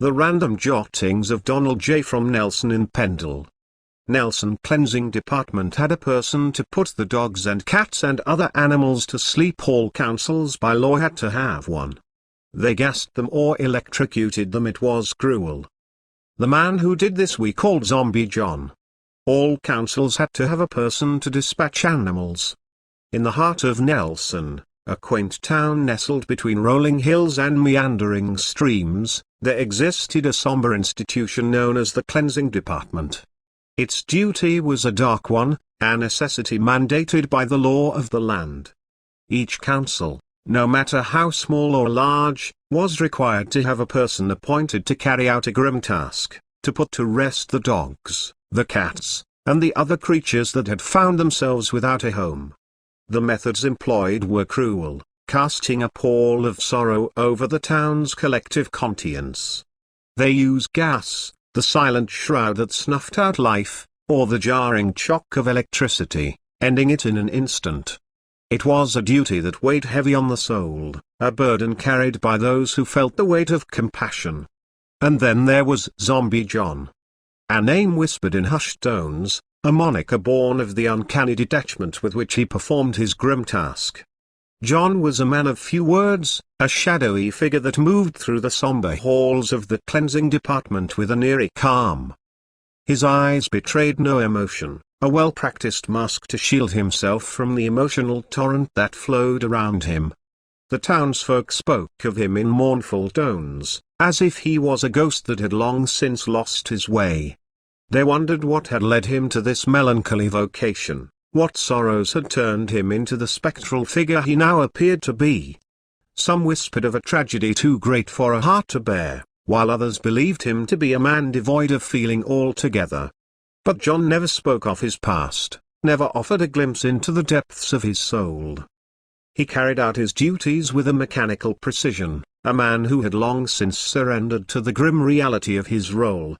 The random jottings of Donald J. from Nelson in Pendle. Nelson Cleansing Department had a person to put the dogs and cats and other animals to sleep. All councils by law had to have one. They gassed them or electrocuted them. It was cruel. The man who did this we called Zombie John. All councils had to have a person to dispatch animals. In the heart of Nelson, a quaint town nestled between rolling hills and meandering streams, there existed a somber institution known as the Cleansing Department. Its duty was a dark one, a necessity mandated by the law of the land. Each council, no matter how small or large, was required to have a person appointed to carry out a grim task, to put to rest the dogs, the cats, and the other creatures that had found themselves without a home. The methods employed were cruel, casting a pall of sorrow over the town's collective conscience. They used gas, the silent shroud that snuffed out life, or the jarring shock of electricity, ending it in an instant. It was a duty that weighed heavy on the soul, a burden carried by those who felt the weight of compassion. And then there was Zombie John. A name whispered in hushed tones, a moniker born of the uncanny detachment with which he performed his grim task. John was a man of few words, a shadowy figure that moved through the somber halls of the Cleansing Department with an eerie calm. His eyes betrayed no emotion, a well-practiced mask to shield himself from the emotional torrent that flowed around him. The townsfolk spoke of him in mournful tones, as if he was a ghost that had long since lost his way. They wondered what had led him to this melancholy vocation, what sorrows had turned him into the spectral figure he now appeared to be. Some whispered of a tragedy too great for a heart to bear, while others believed him to be a man devoid of feeling altogether. But John never spoke of his past, never offered a glimpse into the depths of his soul. He carried out his duties with a mechanical precision, a man who had long since surrendered to the grim reality of his role.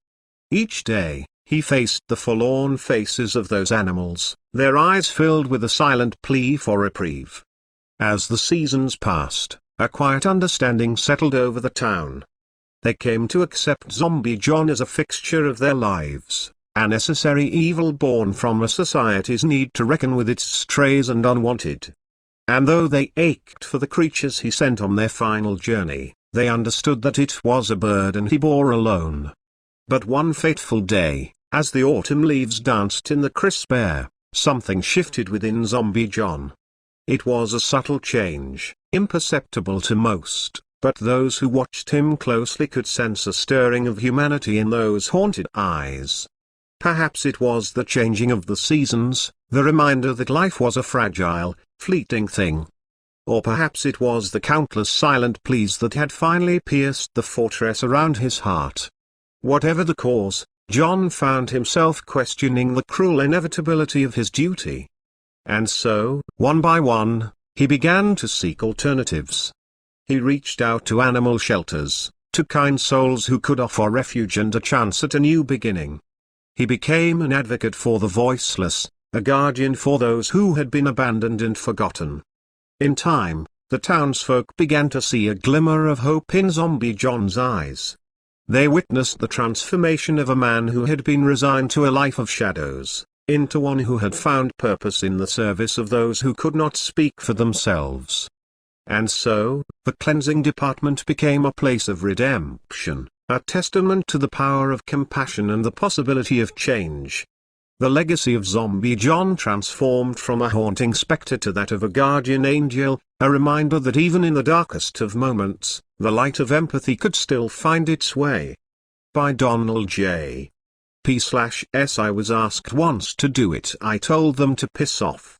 Each day, he faced the forlorn faces of those animals, their eyes filled with a silent plea for reprieve. As the seasons passed, a quiet understanding settled over the town. They came to accept Zombie John as a fixture of their lives, a necessary evil born from a society's need to reckon with its strays and unwanted. And though they ached for the creatures he sent on their final journey, they understood that it was a burden he bore alone. But one fateful day, as the autumn leaves danced in the crisp air, something shifted within Zombie John. It was a subtle change, imperceptible to most, but those who watched him closely could sense a stirring of humanity in those haunted eyes. Perhaps it was the changing of the seasons, the reminder that life was a fragile, fleeting thing. Or perhaps it was the countless silent pleas that had finally pierced the fortress around his heart. Whatever the cause, John found himself questioning the cruel inevitability of his duty. And so, one by one, he began to seek alternatives. He reached out to animal shelters, to kind souls who could offer refuge and a chance at a new beginning. He became an advocate for the voiceless, a guardian for those who had been abandoned and forgotten. In time, the townsfolk began to see a glimmer of hope in Zombie John's eyes. They witnessed the transformation of a man who had been resigned to a life of shadows, into one who had found purpose in the service of those who could not speak for themselves. And so, the Cleansing Department became a place of redemption, a testament to the power of compassion and the possibility of change. The legacy of Zombie John transformed from a haunting spectre to that of a guardian angel, a reminder that even in the darkest of moments, the light of empathy could still find its way. By Donald J. P.S. I was asked once to do it. I told them to piss off.